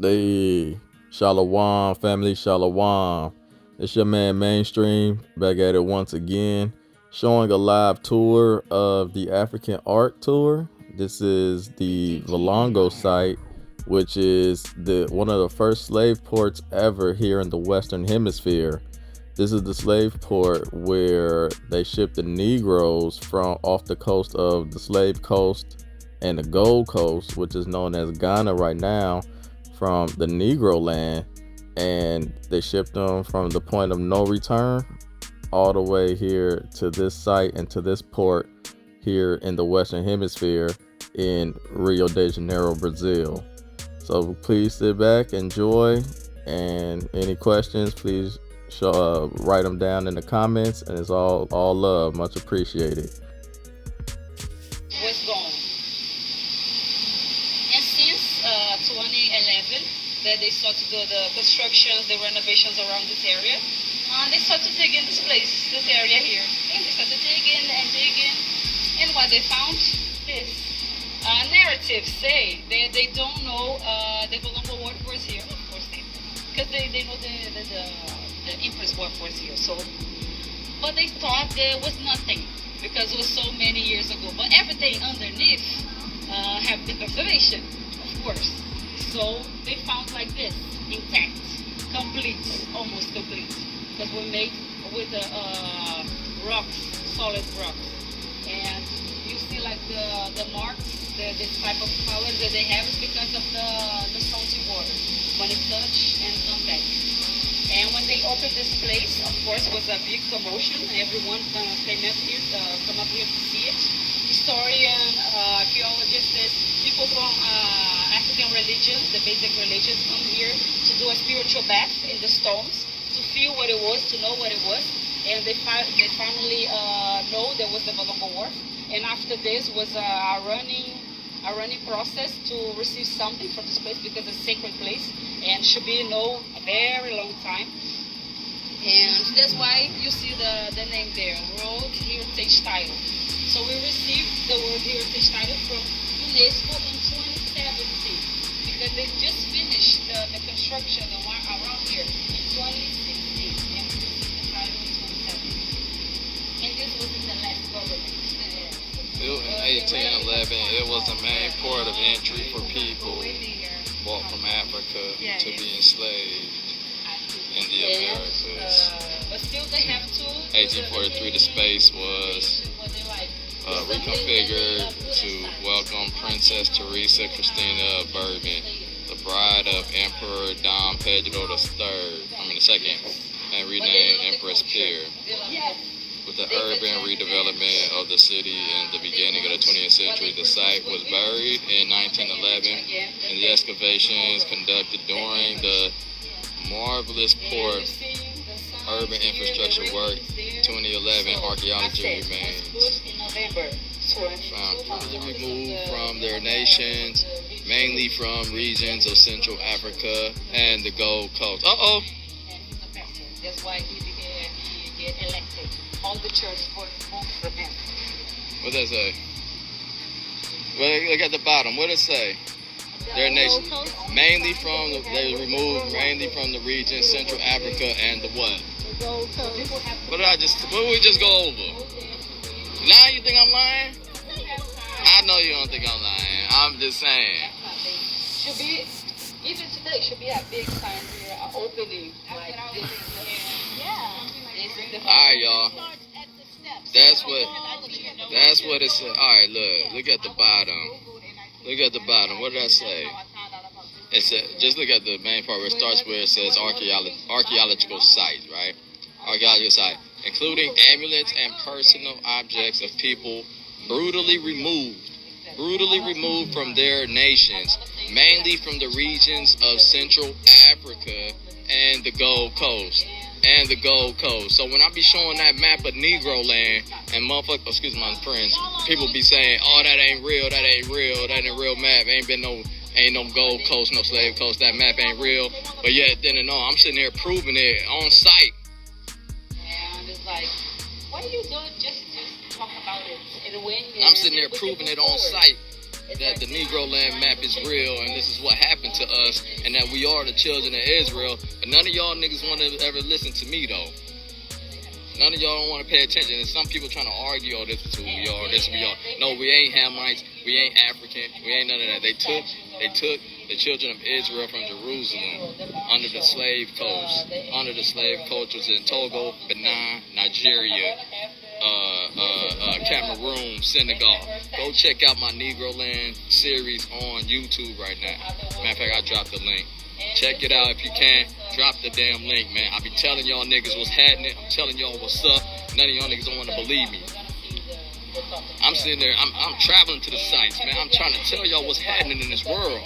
Hey, Shalom, family, Shalom. It's your man Maine-Stream, back at it once again, showing a live tour of the African Art Tour. This is the Valongo site, which is one of the first slave ports ever here in the Western Hemisphere. This is the slave port where they shipped the Negroes from off the coast of the Slave Coast and the Gold Coast, which is known as Ghana right now, from the Negro land, and they shipped them from the point of no return all the way here to this site and to this port here in the Western Hemisphere in Rio de Janeiro, Brazil. So please sit back, enjoy, and any questions, please write them down in the comments, and it's all love, much appreciated. Was gone. And since 2011, that they started to do the constructions, the renovations around this area, they started to dig in this place, this area here. And they started digging and digging, and what they found is narratives say they don't know the Colombo workforce here, of course, because they know the Empress workforce here. So, but they thought there was nothing because it was so many years ago. But everything underneath have the preservation, of course. So they found like this, intact, complete, almost complete, because we made with rocks, solid rocks, and you see like the marks, this type of colors that they have is because of the salty water when it touch and come back. And when they opened this place, of course, was a big commotion. Everyone came up here to see it. Historian, archaeologists, people from African religions, the basic religions, come here to do a spiritual bath in the stones, to feel what it was, to know what it was. And they finally know there was the Valongo Wharf. And after this was a running process to receive something from this place, because it's a sacred place and should be known a very long time. And that's why you see the name there, World Heritage Title. So we received the World Heritage Title from UNESCO in 2017, because they just finished the construction around here in 2016, and we received the title in 2017. And this was in the last government. In 1811, it was the main port of entry for people brought from Africa to be enslaved in the Americas. But still they have to. 1843, the space was reconfigured to welcome Princess Teresa Christina of Bourbon, the bride of Emperor Dom Pedro II, and renamed Empress Pierre. With the urban redevelopment of the city in the beginning of the 20th century, the site was buried in 1911, and the excavations conducted during the marvelous port urban infrastructure work, 2011 archaeology remains found removed from their nations, mainly from regions of Central Africa and the Gold Coast. That's why he get elected. All the church vote for him. What does that say? Well, look at the bottom. What does it say? Their nation, they removed mainly from the region Central Africa and the what? What did we just go over? Now you think I'm lying? I know you don't think I'm lying. I'm just saying. Should be, even today, should be a big sign here, an opening like this. All right, y'all. That's what it said. All right, look at the bottom. Look at the bottom. What did I say? It said, just look at the main part where it starts, where it says archaeological site, right? Archaeological site, including amulets and personal objects of people brutally removed from their nations, mainly from the regions of Central Africa and the Gold Coast. So when I be showing that map of Negro land, and motherfucker, excuse my friends, people be saying, oh, that ain't real map, ain't no Gold Coast, no Slave Coast, that map ain't real. But yet, then and all, I'm sitting here proving it on site. And it's like, what are you doing just talk about it? And when I'm sitting there proving it on site. that the Negro land map is real and this is what happened to us and that we are the children of Israel. But none of y'all niggas want to ever listen to me though. None of y'all don't want to pay attention. And some people trying to argue, oh, this is who we are, this we are. No, we ain't Hamites, we ain't African, we ain't none of that. They took the children of Israel from Jerusalem under the slave coast. Under the slave coast was in Togo, Benin, Nigeria, Cameroon, Senegal. Go check out my Negroland series on YouTube right now. Matter of fact, I dropped the link. Check it out if you can. Drop the damn link, man. I be telling y'all niggas what's happening. I'm telling y'all what's up. None of y'all niggas don't want to believe me. I'm sitting there. I'm traveling to the sites, man. I'm trying to tell y'all what's happening in this world.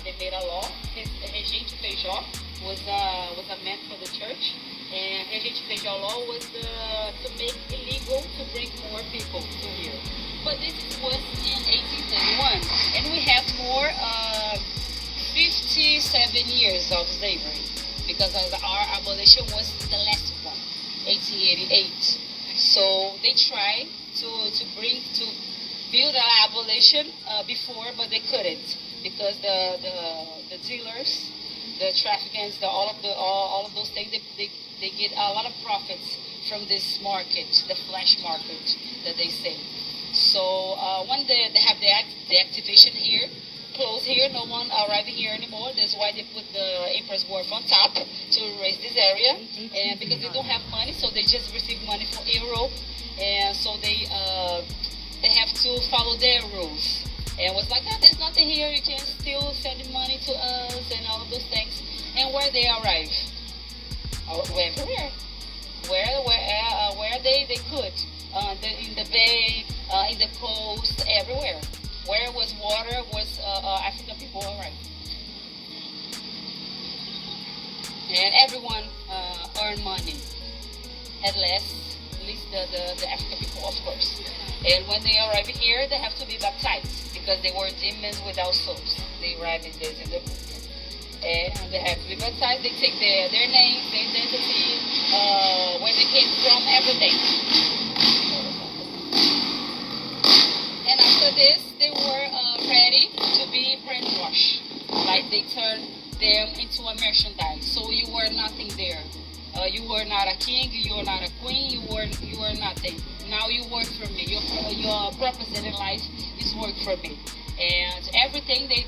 They made a law. Regente Feijó was a man for the church, and Regente Feijó law was to make illegal to bring more people to here. But this was in 1831, and we have more 57 years of slavery because our abolition was the last one, 1888. So they tried to build an abolition before, but they couldn't because the dealers, the traffickers, all of those things, they get a lot of profits from this market, the flash market that they say. So when they have the activation here, close here, no one arriving here anymore. That's why they put the Empress Wharf on top to raise this area, and because they don't have money, so they just receive money from Europe, and so they have to follow their rules. And it was like, oh, there's nothing here. You can still send money to us and all of those things. And where they arrive, everywhere, where they could, in the bay, in the coast, everywhere. Where was water was African people arrived. And everyone earned money, at least the African people, of course. And when they arrive here, they have to be baptized because they were demons without souls. They arrive in the book. And they have to be baptized. They take their names, their identity, where they came from, everything. And after this, they were ready to be brainwashed. Like they turned them into a merchandise. So you were nothing there. You were not a king. You were not a queen. You were nothing. Now you work for me. Your purpose in life is work for me. And everything they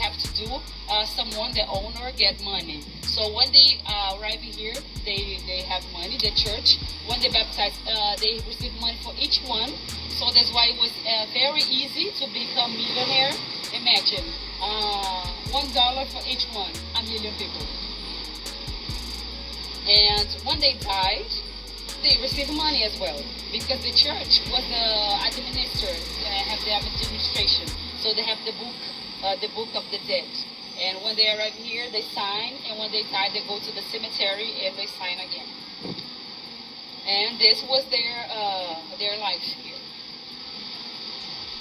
have to do, someone, the owner, get money. So when they arrive here, they have money, the church. When they baptize, they receive money for each one. So that's why it was very easy to become millionaire. Imagine, $1 for each one, 1 million people. And when they died, they received money as well because the church was have the administration. So they have the book of the dead. And when they arrive here, they sign, and when they die, they go to the cemetery and they sign again. And this was their life here.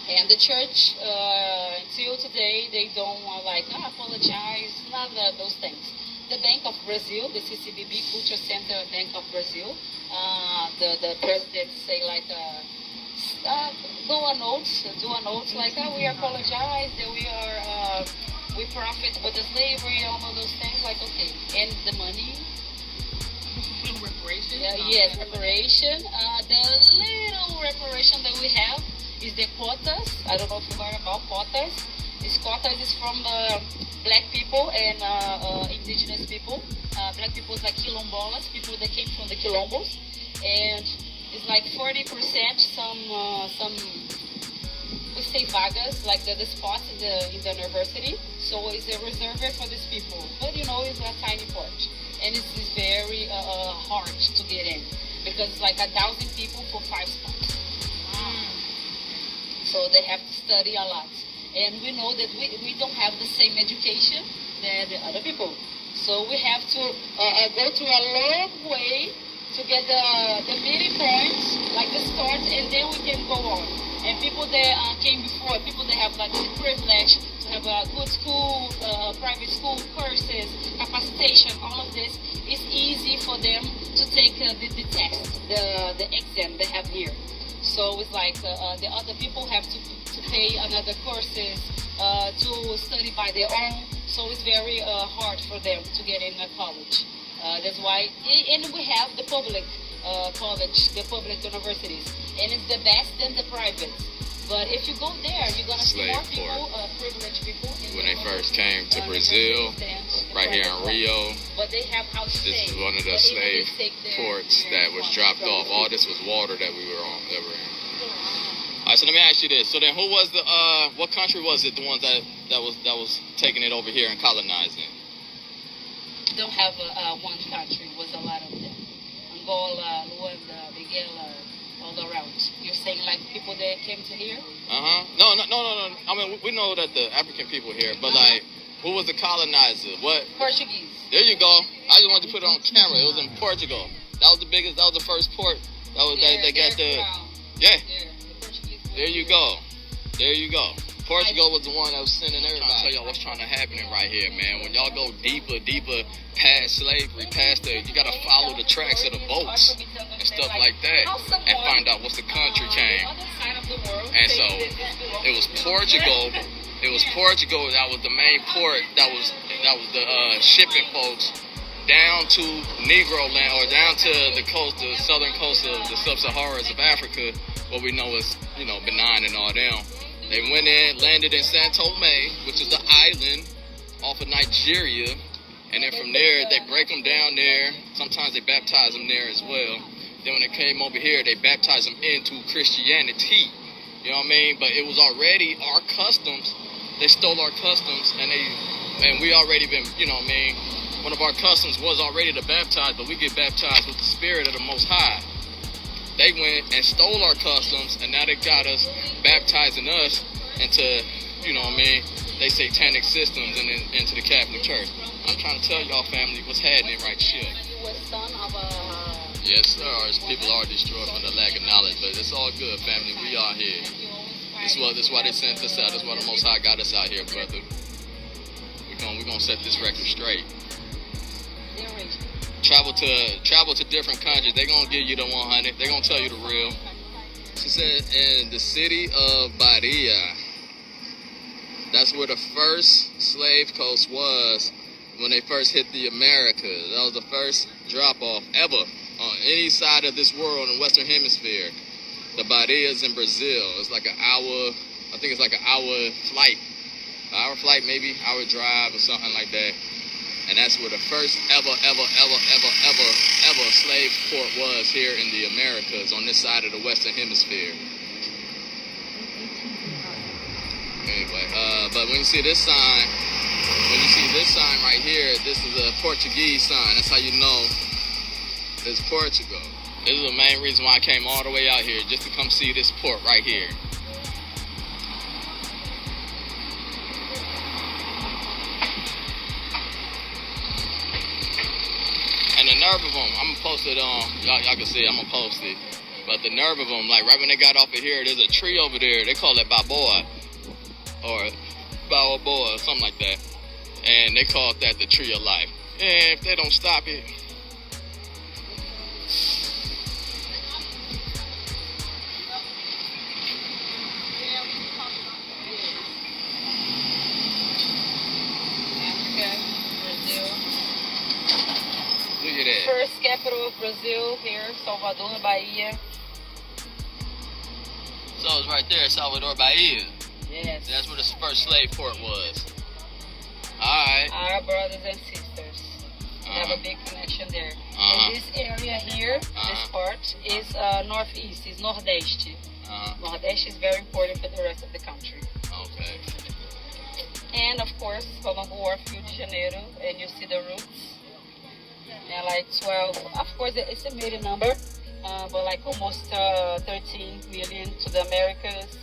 And the church, until today, they don't apologize, none of those things. The Bank of Brazil, the CCBB, Culture Center Bank of Brazil, the president say do a note like, we apologize, that we profit with the slavery, all of those things, like, okay. And the money? Reparation? Yes, reparation. The little reparation that we have is the quotas. I don't know if you heard about quotas. This quotas is from black people and indigenous people. Black people is like quilombolas, people that came from the quilombos. And it's like 40%, some we say vagas, like the spots in the university. So it's a reserve for these people. But it's a tiny port. And it's very hard to get in because it's like 1,000 people for 5 spots. So they have to study a lot. And we know that we don't have the same education than the other people. So we have to go through a long way to get the meeting points, like the start, and then we can go on. And people that came before, people that have like the privilege to have a good school, private school courses, capacitation, all of this, it's easy for them to take the test, the exam they have here. So it's like the other people have to to pay another courses to study by their own. So it's very hard for them to get in a college. That's why, and we have the public college, the public universities, and it's the best than the private. But if you go there, you're gonna see more people, privileged people. When they first came to Brazil, right here in Rio, but they have how to this stay. is one of the slave ports that was dropped off. All this was water that we were on. That were in. All right, so let me ask you this. So then, who was the? What country was it? The ones that was taking it over here and colonizing? Don't have one country. It was a lot of them. Angola, Luanda, Miguel. All around. You're saying like people that came to here? No. I mean, we know that the African people here, but like, who was the colonizer? What? Portuguese. There you go. I just wanted to put it on camera. It was in Portugal. That was the biggest. That was the first port. That was they got the. Yeah. There you go. There you go. Portugal was the one that was sending everybody. I'll tell y'all what's trying to happen right here, man. When y'all go deeper past slavery, you gotta follow the tracks of the boats and stuff like that, and find out what's the country came. And so it was Portugal. It was Portugal that was the main port. That was the shipping folks down to Negroland, or down to the coast, the southern coast of the sub-Saharas of Africa, what we know as Benin and all them. They went in, landed in San Tomé, which is the island off of Nigeria, and then from there, they break them down there. Sometimes they baptize them there as well. Then when they came over here, they baptized them into Christianity. You know what I mean? But it was already our customs. They stole our customs, and we already been, you know what I mean? One of our customs was already to baptize, but we get baptized with the Spirit of the Most High. They went and stole our customs, and now they got us baptizing us into, you know what I mean, they satanic systems and into the Catholic Church. I'm trying to tell y'all, family, what's happening right here. Yes, sir. People are destroyed from the lack of knowledge, but it's all good, family. We are here. This is why they sent us out. That's why the Most High got us out here, brother. We're gonna set this record straight. Travel to different countries. They're gonna give you the 100. They're gonna tell you the real. She said in the city of Bahia, that's where the first slave coast was when they first hit the Americas. That was the first drop off ever on any side of this world in the Western Hemisphere. The Bahia's in Brazil. It's like an hour, I think it's like an hour flight. An hour flight, maybe, hour drive or something like that. And that's where the first ever slave port was here in the Americas, on this side of the Western Hemisphere. Anyway, but when you see this sign, right here, this is a Portuguese sign. That's how you know it's Portugal. This is the main reason why I came all the way out here, just to come see this port right here. And the nerve of them, I'm gonna post it on, y'all can see it, I'm gonna post it. But the nerve of them, like right when they got off of here, there's a tree over there, they call it Baboa, or Baoboa, or something like that. And they call that the tree of life. And if they don't stop it, look at that. First capital of Brazil here, Salvador, Bahia. So it's right there, Salvador, Bahia. Yes. That's where the first slave port was. Alright. Our brothers and sisters. We have a big connection there. And this area here, this part, is northeast, is Nordeste. Nordeste is very important for the rest of the country. Okay. And of course, Colombo Wharf, Rio de Janeiro, and you see the roots. And like 12, of course it's a million number, but like almost 13 million to the Americas,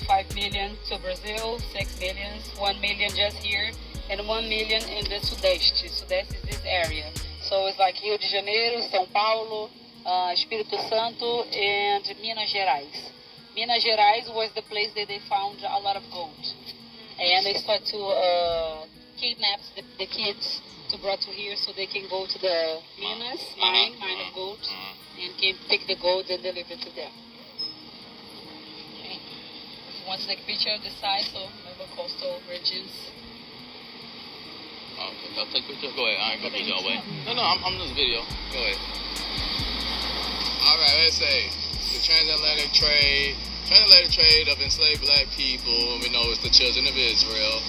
5 million to Brazil, 6 million, 1 million just here, and 1 million in the Sudeste. Sudeste is this area. So it's like Rio de Janeiro, São Paulo, Espírito Santo, and Minas Gerais. Minas Gerais was the place that they found a lot of gold. And they start to kidnap the kids to brought to here so they can go to the Minas mine of gold, and can pick the gold and deliver to them. Okay. want to take a picture of the side, so remember coastal regions. Okay, I'll take a picture. Go ahead. I ain't gonna be your way. No, I'm just video. Go ahead. All right, let's say the transatlantic trade of enslaved black people, we know it's the children of Israel,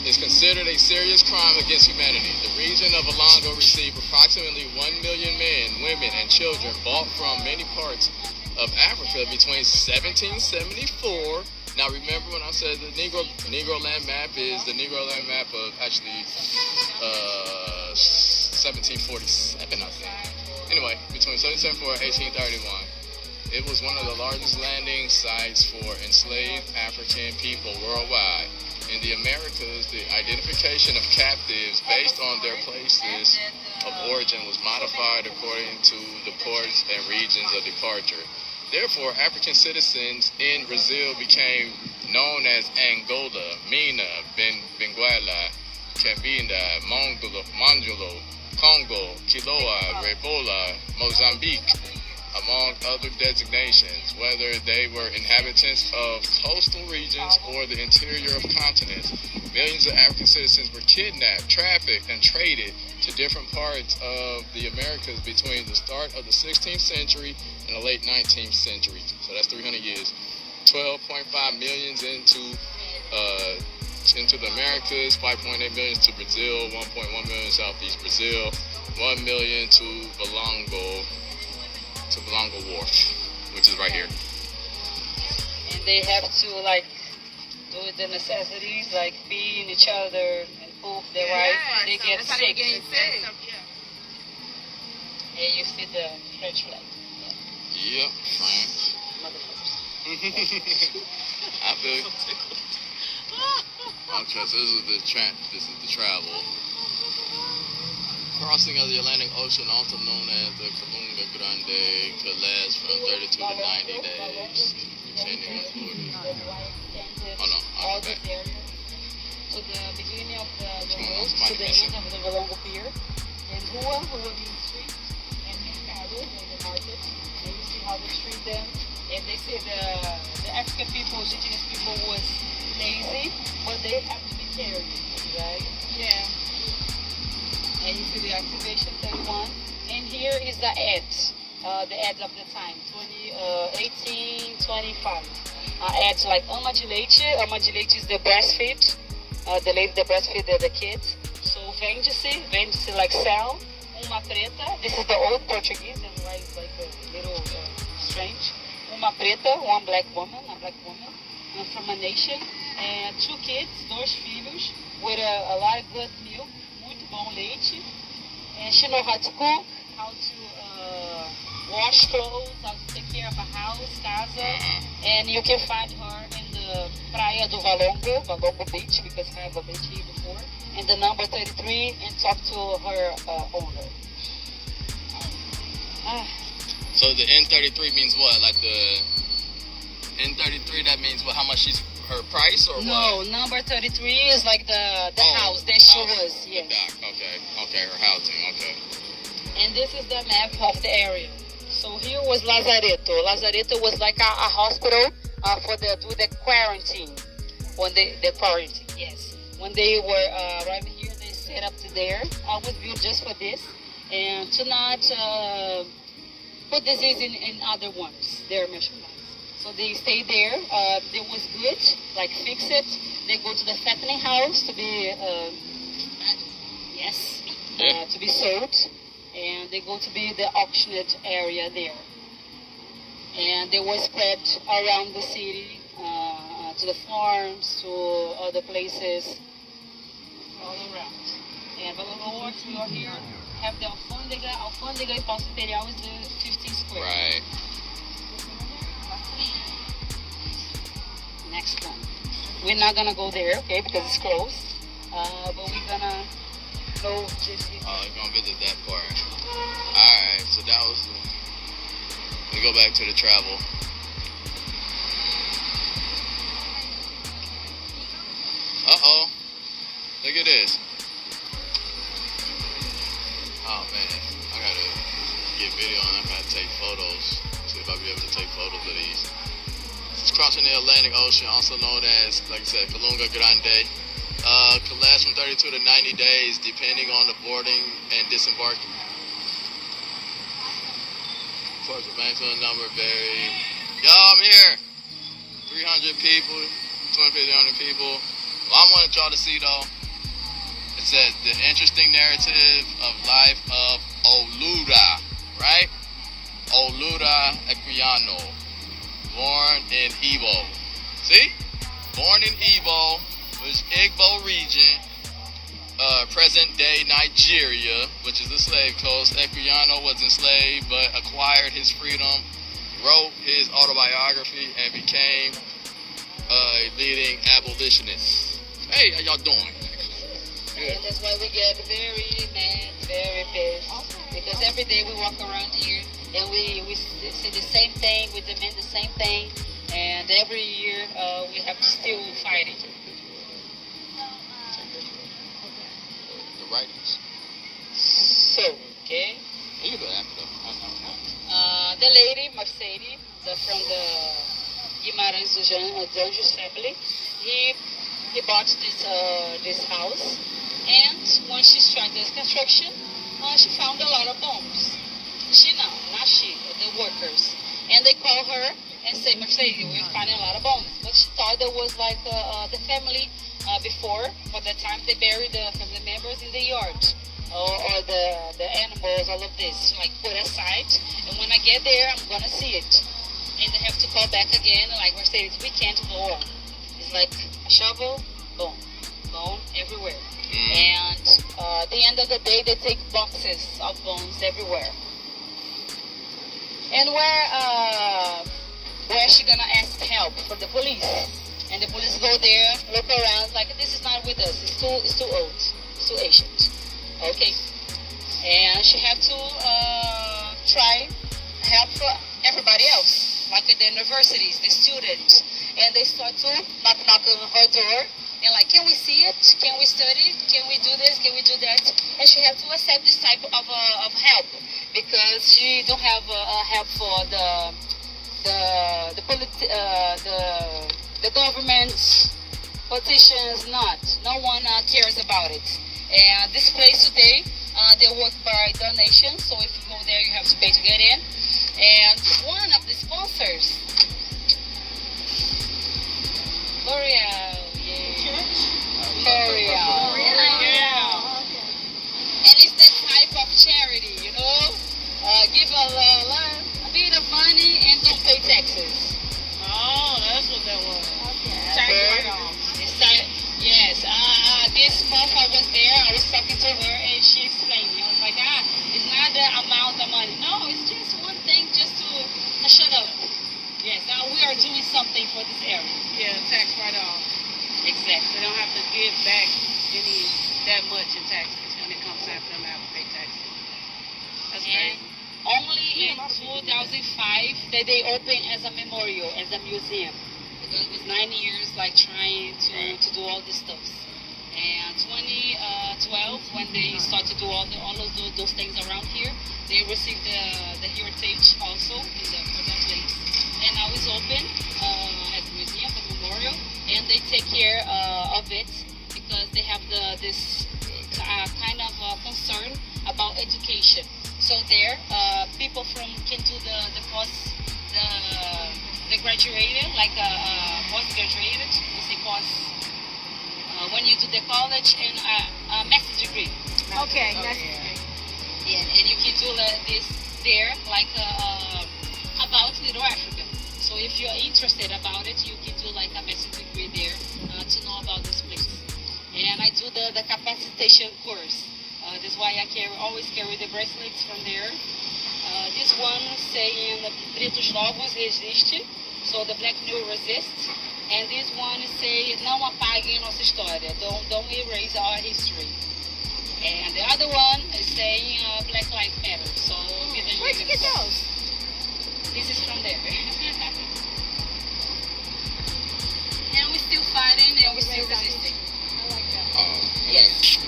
is considered a serious crime against humanity. The region of Alongo received approximately 1 million men, women, and children bought from many parts of Africa between 1774. Now remember when I said the Negro land map is the Negro land map of actually 1747, I think. Anyway, between 1774 and 1831, it was one of the largest landing sites for enslaved African people worldwide. In the Americas, the identification of captives based on their places of origin was modified according to the ports and regions of departure. Therefore, African citizens in Brazil became known as Angola, Mina, Benguela, Cabinda, Manjulo, Congo, Quiloa, Rebola, Mozambique, among other designations, whether they were inhabitants of coastal regions or the interior of continents. Millions of African citizens were kidnapped, trafficked, and traded to different parts of the Americas between the start of the 16th century and the late 19th century. So that's 300 years. 12.5 millions into the Americas, 5.8 million to Brazil, 1.1 million Southeast Brazil, 1 million to Valongo Wharf, which is right here. And they have to do the necessities, like pee in each other and poop their wife. They get sick. And you see the French flag. Yep, France. Motherfuckers. I feel you. Okay, so this is the travel. Crossing of the Atlantic Ocean, also known as the Kalunga Grande, could last from 32 to 90 days, depending on the order. Oh no, I'll be back. To the beginning of the road, to the end of the Valongo Pier, and Rua means street, and Mercado, the market, and you see how they treat them. And they say the African people, indigenous people, was lazy, but they have to be carried, right? Yeah. And you see the activation 31. And here is the ads of the time, 1825. Ads like Amagilete. Amagilete is the breastfeed. The lady that breastfeed the kids. So vende-se like sell. Uma preta. This is the old Portuguese, that's why it's like a little strange. Uma preta, one black woman, from a nation. And 2 kids, 2 filhos, with a lot of good milk. Bom leite, and she knows how to cook, how to wash clothes, how to take care of a house, casa, and you can find her in the Praia do Valongo Beach, because I have a beach here before, and the number 33, and talk to her owner. So the N33 means what? Like the N33, that means what? How much she's her price or no, what? No, number 33 is like the house that she was. Yes. The dock. Okay, her housing. Okay. And this is the map of the area. So here was Lazaretto. Lazaretto was like a hospital for do the quarantine. When the quarantine, yes. When they were arriving here, they set up to there. I was built just for this, and to not put disease in other ones. They're measurements. So they stay there. They was good, like fix it. They go to the fattening house to be, to be sold, and they go to be the auctioned area there. And they were spread around the city, to the farms, to other places, all around. And but Lords, we are here, have the alfândega. Alfândega in Poço Imperial is the 15 square. Right. Next one. We're not gonna go there, okay, because it's closed. But we're gonna go just. We're gonna visit that part. Alright, so that was we go back to the travel. Look at this. Oh man, I gotta get video and I gotta take photos. See if I'll be able to take photos of these. It's crossing the Atlantic Ocean, also known as, like I said, Kalunga Grande, could last from 32 to 90 days, depending on the boarding and disembarking. Of course, the maximum number vary. Y'all, I'm here. 300 people, 250 people. What I wanted y'all to see, though, it says the interesting narrative of life of Oluda, right? Oluda Equiano, born in Igbo. See? Born in Igbo, which Igbo region, present-day Nigeria, which is the Slave Coast. Equiano was enslaved but acquired his freedom, wrote his autobiography, and became a leading abolitionist. Hey, how y'all doing? Good. And that's why we get very mad, very pissed. Because every day we walk around here and we say the same thing, we demand the same thing, and every year we have to still fight it. The writings. So, okay. You can go after them. The lady, Mercedes, from the Guimarães dos Anjos family, he bought this house, and when she started construction, she found a lot of bombs. The workers. And they call her and say, Mercedes, we're finding a lot of bombs. But she thought there was like the family before, for the time they buried the family members in the yard. Or the animals, all of this, like put aside. And when I get there, I'm gonna see it. And they have to call back again, like Mercedes, we can't go on. It's like a shovel, boom, bone everywhere. And at the end of the day, they take boxes of bones everywhere. And where is she gonna ask help for the police? And the police go there, look around, like this is not with us. It's too old. It's too ancient. Okay. And she had to try help for everybody else, like at the universities, the students. And they start to knock on her door and like, can we see it? Can we study? Can we do this? Can we do that? And she had to accept this type of help because she don't have help for the government, politicians, not. No one cares about it. And this place today, they work by donation, so if you go there, you have to pay to get in. And one of the sponsors, L'Oreal, L'Oreal. And it's that type of charity, you know? Give a bit of money and don't pay taxes. Oh, that's what that was. Okay. Yes. This month I was there, I was talking to her and she explained me. I was like, it's not the amount of money. No, it's just one thing just to shut up. Yes, now we are doing something for this area. Yeah, tax write-off. Exactly. They don't have to give back that much in taxes when it comes time for them to have to pay taxes. That's and crazy. only in 2005 that they opened as a memorial, as a museum. Because it was 9 years like trying to do all this stuff. And 2012, when they start to do all of those things around here, they received the heritage also for that place. And now it's open as a museum, a memorial, and they take care of it because they have this kind of concern about education. So there, people can do the graduated, like post-graduated, we say post. When you do the college and a master's degree. Okay, Yeah, and you can do this there, like about Little Africa. So if you're interested about it, you can do like a master's degree there to know about this place. And I do the capacitation course. That's why I always carry the bracelets from there. This one saying Pretos Novos resiste, so the black new resist. And this one say não apaguem nossa história, don't erase our history. And the other one is saying Black Lives Matter. So where'd you get those? This is from there. And we're still fighting and we're still resisting. I like that. Yes.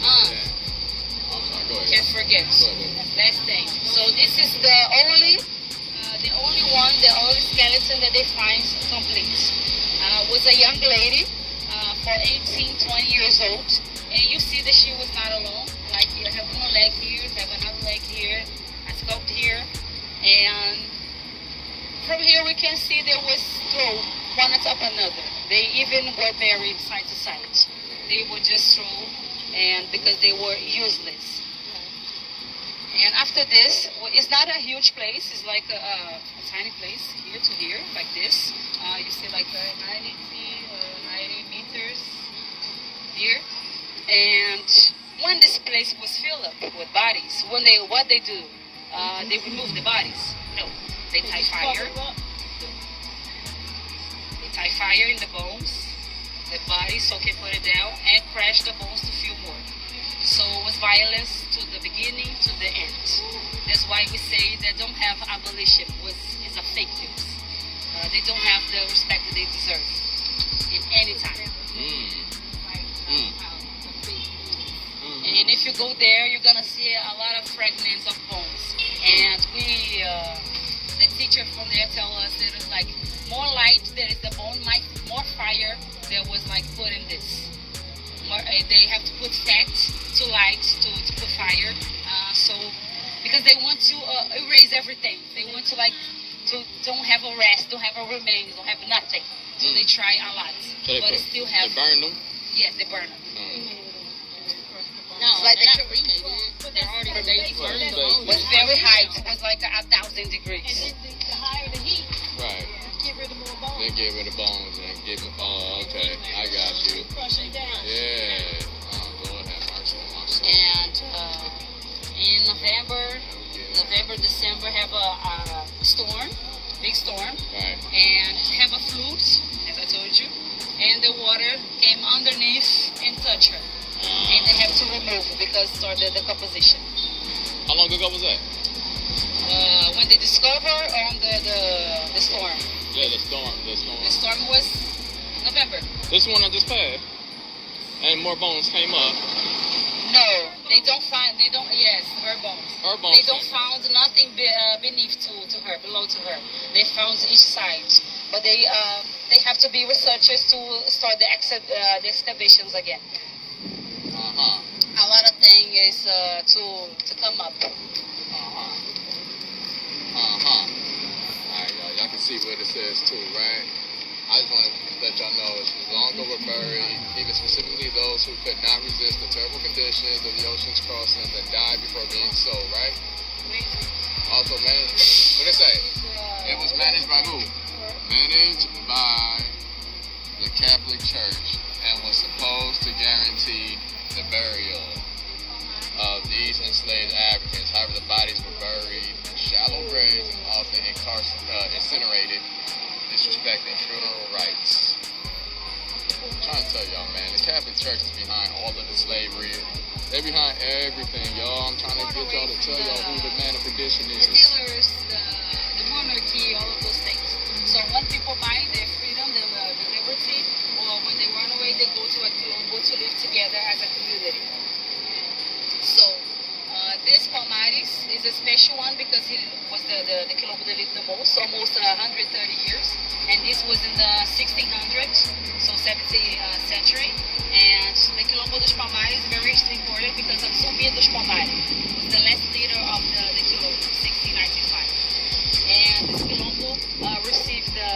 I'm sorry, go ahead. Can't forget. Last thing. So this is the complete. Was a young lady for 18, 20 years old. And you see that she was not alone. Like you have one leg here, have another leg here, a scalp here. And from here we can see there was throw one on top of another. They even were married side to side. They were just throw, and because they were useless. And after this, it's not a huge place. It's like a tiny place, here to here, like this. You see like 90 meters here. And when this place was filled up with bodies, what they do, they remove the bodies. No, they tie fire. They tie fire in the bones, the bodies, so they put it down and crash the bones to feel more. So it was violence to the beginning to the end. That's why we say they don't have abolition. It's a fake news. They don't have the respect that they deserve in any time. And if you go there, you're gonna see a lot of fragments of bones. And the teacher from there tell us that it's like more light there is the bone, more fire there was like put in this. They have to put fat to light to put fire. So because they want to erase everything. They want to don't have a rest, don't have a remains, don't have nothing. So they try a lot. So but it still have. They burn them? Yes, they burn them. No, it's like they're not cremated. They're already burned. It was very high. It was like 1,000 degrees. And the higher the heat, right. Get rid of more bones. Then get rid of bones and give them. Oh, okay. I got you. Crush them down. Yeah. Oh, Lord have mercy on my soul. And in November, December, have a storm, big storm. Right. And have a flood, as I told you. And the water came underneath and touched her. And they have to remove because started the composition. How long ago was that? When they discover on the storm. Yeah, the storm. The storm was November. This one I just passed. And more bones came up. No, they don't find. Yes, her bones. Her bones. They don't found nothing beneath to her, below to her. They found each side, but they have to be researchers to start the excavations again. A lot of things is to come up. Alright, y'all can see what it says too, right? I just want to let y'all know it's long ago were buried, even specifically those who could not resist the terrible conditions of the ocean's crossings and died before being sold, right? Also managed, what did it say? It was managed by who? Managed by the Catholic Church and was supposed to guarantee the burial of these enslaved Africans. However, the bodies were buried in shallow graves and often incinerated, disrespecting funeral rites. I'm trying to tell y'all, man, the Catholic Church is behind all of the slavery. They're behind everything, y'all. I'm trying to get y'all to tell y'all who the man of perdition is. The dealers, the monarchy, all of those things. So when people buy their freedom, the liberty, or when they run away, they go to a Colombo to live together as a community. So this Commodities is a special one because he was the Colombo that lived the most, almost 130 years. And this was in the 1600s, so 17th century. And the Quilombo dos Palmares is very important because of Zumbi dos Palmares, was the last leader of the Quilombo, 1695. And this Quilombo received the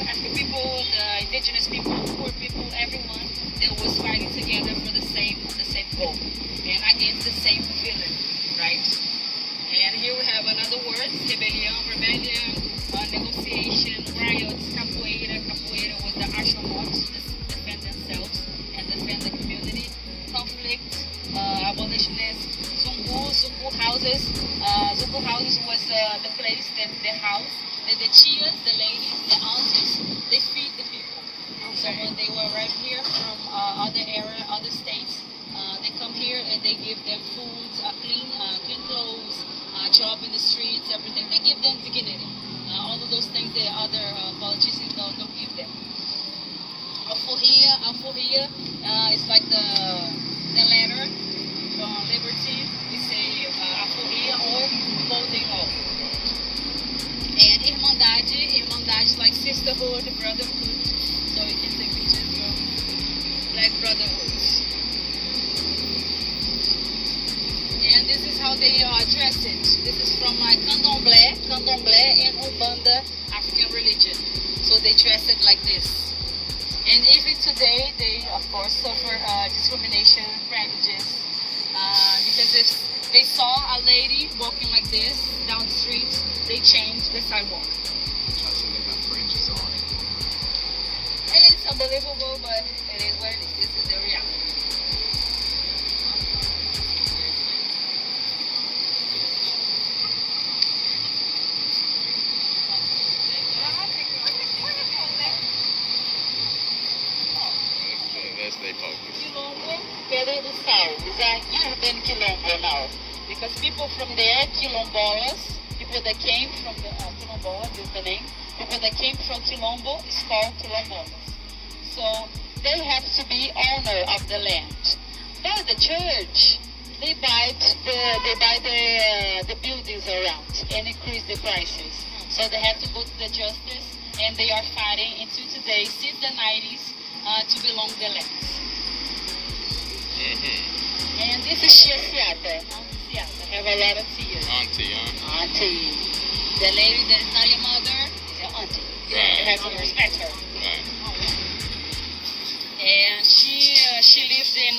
African people, the indigenous people, poor people, everyone that was fighting together for the same goal and against the same villain, right? And here we have another word, rebellion, negotiation, riots, capoeira. Capoeira was the martial arts to defend themselves and defend the community. Conflict, abolitionists, zumbu houses, brotherhood. So you can take pictures from Black brotherhoods. And this is how they dress it. This is from Candomblé and Umbanda African religion. So they dress it like this. And even today, they of course suffer discrimination, prejudice, because if they saw a lady walking like this down the street, they changed the sidewalk. I see they got fringes on it. And it's unbelievable, but it is what it is. This is the reality. That's their focus. Quilombo, Pedra do Sal, is a urban Quilombo now. Because people from there, Quilombolas, people that came from the Quilombolas is the name. People that came from Quilombo is called Quilombolas. So they have to be owner of the land. But the church, they buy the buildings around and increase the prices. So they have to go to the justice, and they are fighting until today, since the 90s, to belong the lands. And this is Shia Siata. Siata. Have a lot of tears. Auntie, huh? Auntie. The lady that is not your mother is your auntie. Right. You have to respect her. Right. And she lives in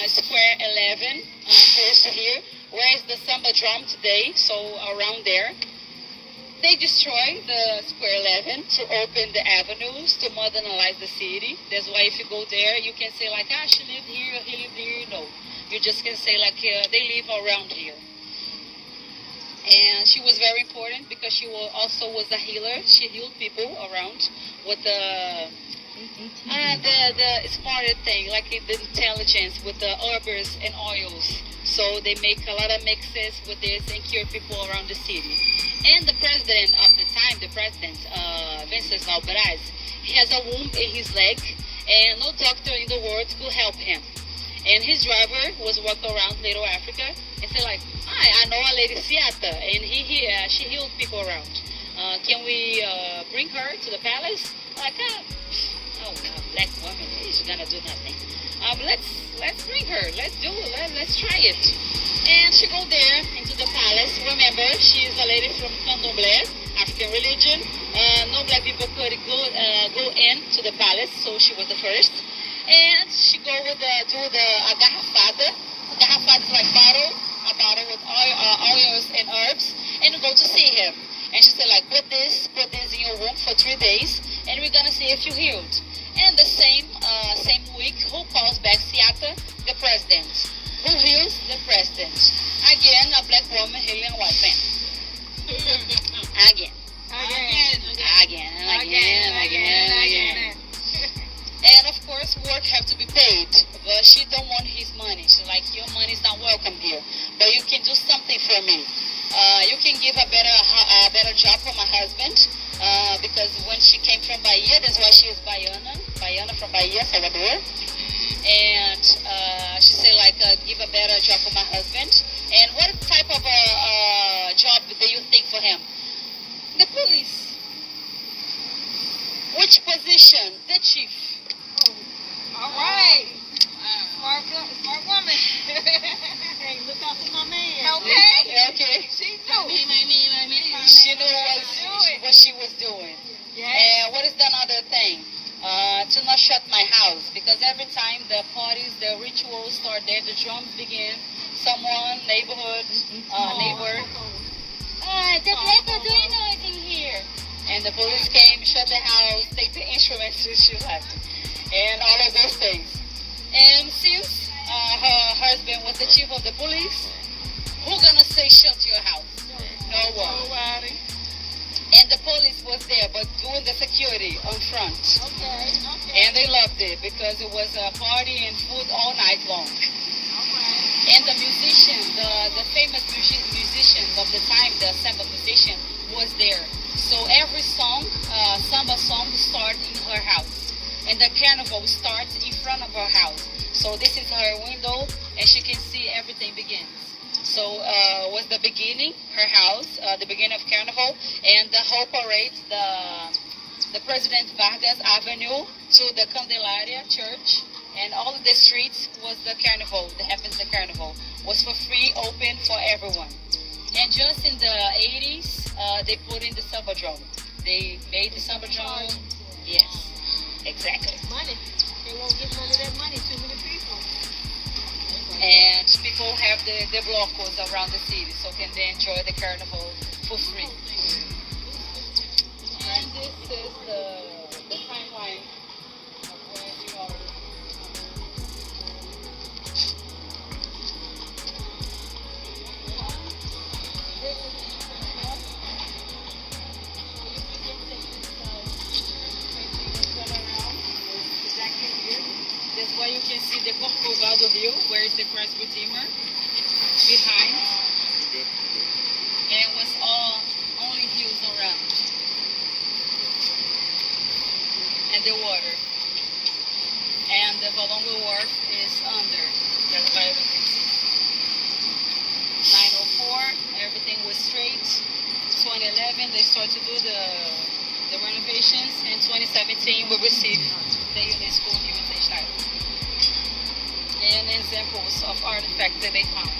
Square 11, close to here. Where is the samba drum today? So around there. They destroy the Square 11 to open the avenues to modernize the city. That's why if you go there, you can say like, she lived here, he lived here. No, you just can say like, they live around here. And she was very important because she also was a healer. She healed people around with the smarter thing, like the intelligence with the herbs and oils. So they make a lot of mixes with this and cure people around the city. And the president of the time, Vincent Albaraz, he has a wound in his leg, and no doctor in the world could help him. And his driver was walking around Little Africa and said like, I know a lady Siata, and she healed people around. Can we bring her to the palace? Like, a black woman, she's gonna do nothing. Let's bring her. Let's try it. And she go there into the palace. Remember, she is a lady from Candomblé, African religion. No black people could go in to the palace, so she was the first. And she go with a garrafada. A garrafada is like a bottle with oils and herbs, and go to see him. And she said like, put this in your room for 3 days, and we're gonna see if you healed. And the same week, who calls back Siata? The president. Who heals? The president. Again, a black woman healing a white man. Again. And of course, work have to be paid. But she don't want his money. She's like, your money is not welcome here. But you can do something for me. You can give a better job for my husband. Because when she came from Bahia, that's why she is Baiana from Bahia, Salvador. And she said like, give a better job for my husband. And what type of job do you think for him? The police. Which position? The chief. All right. Smart woman. Hey, look out for my man. Okay. She knew. She knew what she was doing. Yes. And what is the other thing? To not shut my house, because every time the parties, the rituals start there, the drums begin. Someone, neighbor, the black are doing noise in here. And the police came, shut the house, take the instruments, she left, and all of those things. And since her husband was the chief of the police, who gonna say shut your house? No one. Nobody. And the police was there, but doing the security on front. Okay. And they loved it because it was a party and food all night long. And the musicians, the famous musicians of the time, the samba musician, was there. So every song, samba song, starts in her house. And the carnival starts in front of her house. So this is her window, and she can see everything begins. So was the beginning, her house, the beginning of carnival, and the whole parade, the President Vargas Avenue to the Candelaria Church, and all of the streets was the carnival. The happens the carnival was for free, open for everyone. And just in the 80s, they put in the samba drum. They made the samba drum. Yes, exactly. Money. They won't get none of that money. Too many people. And people have the blocos around the city, so can they enjoy the carnival for free. And this is the timeline of where we are. That's why you can see the Corcovado Hill, where is the Presbyterian behind. And it was only hills around. And the water. And the Valongo Wharf is under. That's why we can see. 904, everything was straight. 2011, they started to do the renovations. And 2017, we received the UNESCO Heritage title. And examples of artifacts that they found.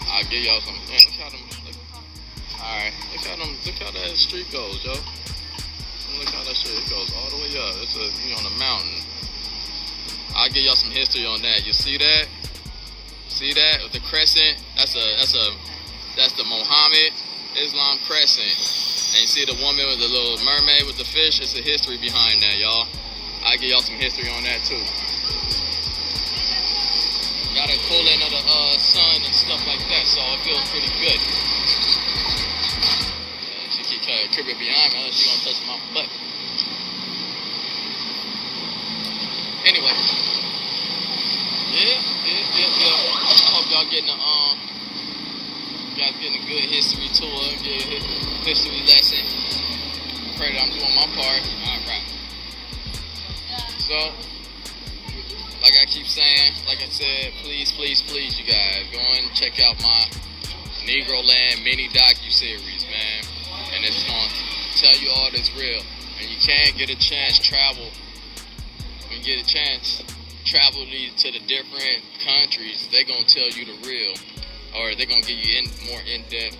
I'll give y'all some. Man, look how them. Alright, look how that street goes, yo. Look how that street goes all the way up. It's on a mountain. I'll give y'all some history on that. You see that? See that with the crescent? That's the Mohammed Islam crescent. And you see the woman with the little mermaid with the fish? It's a history behind that, y'all. I'll give y'all some history on that too. Got a cool in of the sun and stuff like that, so it feels pretty good. She keep trying to trip behind me, unless she gonna touch my butt. Anyway, yeah. I hope y'all getting a good history tour, get a history lesson. Pray that I'm doing my part. All right. So, like I keep saying, like I said, please, you guys, go and check out my Negroland mini docu-series, man. And it's going to tell you all that's real. And you can't get a chance, travel. When you get a chance, travel to the different countries, they're going to tell you the real. Or they're going to give you more in-depth,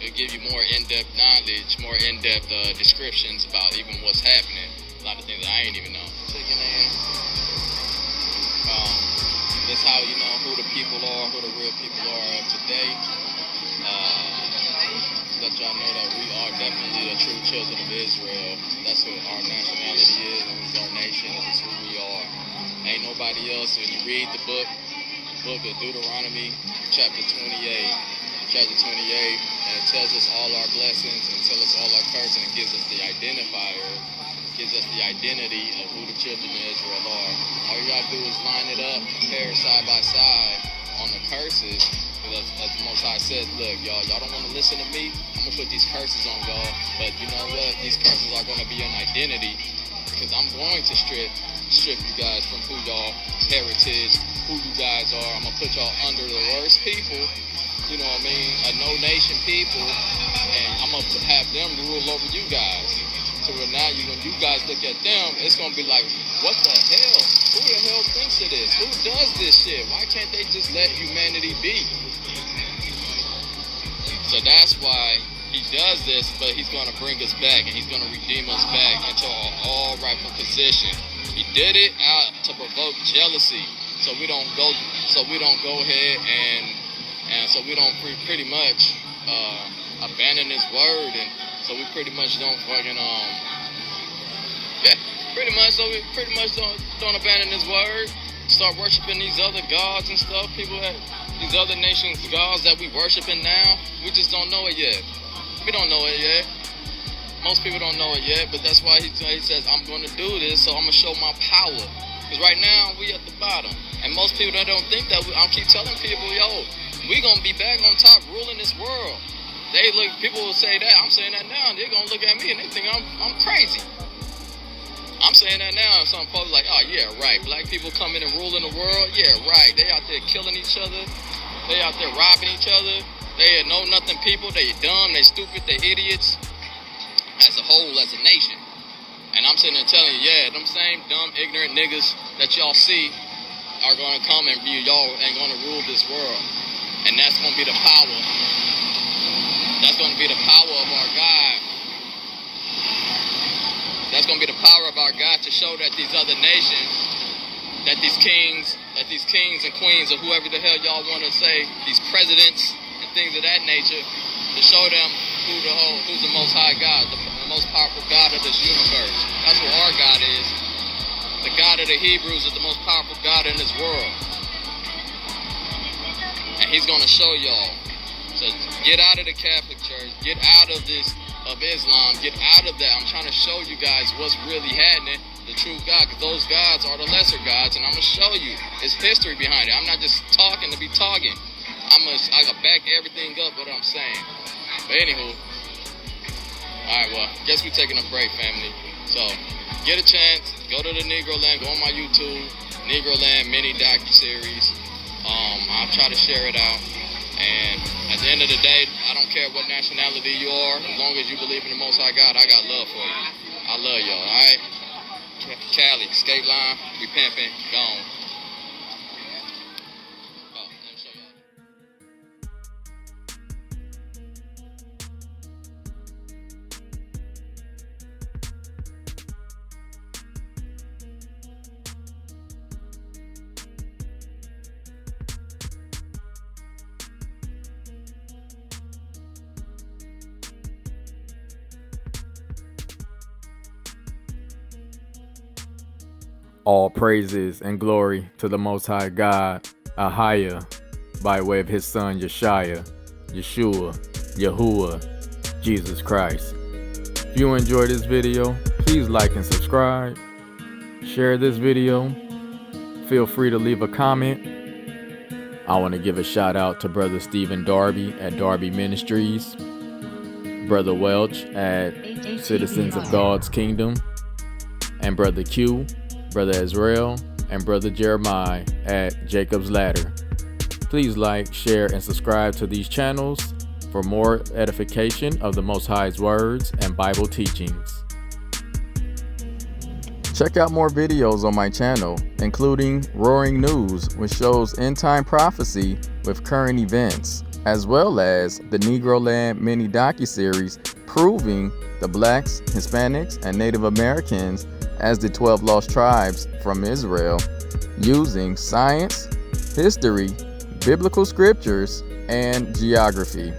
it'll give you more in-depth knowledge, more in-depth descriptions about even what's happening. A lot of things I ain't even know. That's how you know who the people are, who the real people are of today. Let y'all know that we are definitely the true children of Israel. That's what our nationality is, and it's our nation, and it's who we are. Ain't nobody else. When you read the book of Deuteronomy, chapter 28, and it tells us all our blessings and tells us all our curses and gives us the identifier, gives us the identity of who the children of Israel are. All you gotta do is line it up, compare side by side on the curses. Because as the Most High says, look, y'all don't want to listen to me? I'm gonna put these curses on y'all. But you know what? These curses are gonna be an identity, because I'm going to strip you guys from who y'all heritage, who you guys are. I'm gonna put y'all under the worst people. You know what I mean? A no-nation people, and I'm gonna have them rule over you guys. So now when you guys look at them, it's gonna be like, what the hell? Who the hell thinks of this? Who does this shit? Why can't they just let humanity be? So that's why he does this, but he's gonna bring us back, and he's gonna redeem us back into our all rightful position. He did it out to provoke jealousy, so we don't go ahead and so we don't pretty much abandon his word, and so we pretty much don't fucking so we pretty much don't abandon his word, start worshiping these other gods and stuff, these other nations' gods that we worshiping now. We just don't know it yet. We don't know it yet. Most people don't know it yet, but that's why he says, I'm going to do this, so I'm going to show my power. Because right now, we at the bottom. And most people that don't think that, I keep telling people, yo, we going to be back on top ruling this world. People will say that. I'm saying that now, and they're going to look at me and they think I'm crazy. I'm saying that now, and some folks like, oh, yeah, right. Black people come in and ruling the world? Yeah, right. They out there killing each other. They out there robbing each other. They are know-nothing people. They dumb, they stupid, they idiots. As a whole, as a nation. And I'm sitting there telling you, yeah, them same dumb, ignorant niggas that y'all see are going to come and be y'all and going to rule this world. And that's going to be the power. That's going to be the power of our God. That's going to be the power of our God to show that these other nations, that these kings and queens, or whoever the hell y'all want to say, these presidents and things of that nature, to show them who's the most high God, the most powerful God of this universe. That's what our God is. The God of the Hebrews is the most powerful God in this world. And he's going to show y'all. So get out of the Catholic Church. Get out of this, of Islam. Get out of that. I'm trying to show you guys what's really happening. The true God. Because those gods are the lesser gods. And I'm going to show you. It's history behind it. I'm not just talking to be talking. I got back everything up what I'm saying. But anywho. Alright, well, guess we're taking a break, family. So, get a chance, go to the NEGROland, go on my YouTube, NEGROland mini docu-series. I'll try to share it out. And at the end of the day, I don't care what nationality you are, as long as you believe in the Most High God, I got love for you. I love y'all, alright? Cali, skate line, we pimping, gone. All praises and glory to the Most High God, Ahaya, by way of his son Yeshua, Yahuwah, Jesus Christ. If you enjoyed this video, please like and subscribe. Share this video. Feel free to leave a comment. I want to give a shout out to Brother Stephen Darby at Darby Ministries, Brother Welch at Citizens of God's Kingdom, and Brother Q, Brother Israel, and Brother Jeremiah at Jacob's Ladder. Please like, share, and subscribe to these channels for more edification of the Most High's words and Bible teachings. Check out more videos on my channel, including Roaring News, which shows end-time prophecy with current events, as well as the NEGROland mini docu-series proving the Blacks, Hispanics, and Native Americans as the 12 lost tribes from Israel, using science, history, biblical scriptures, and geography.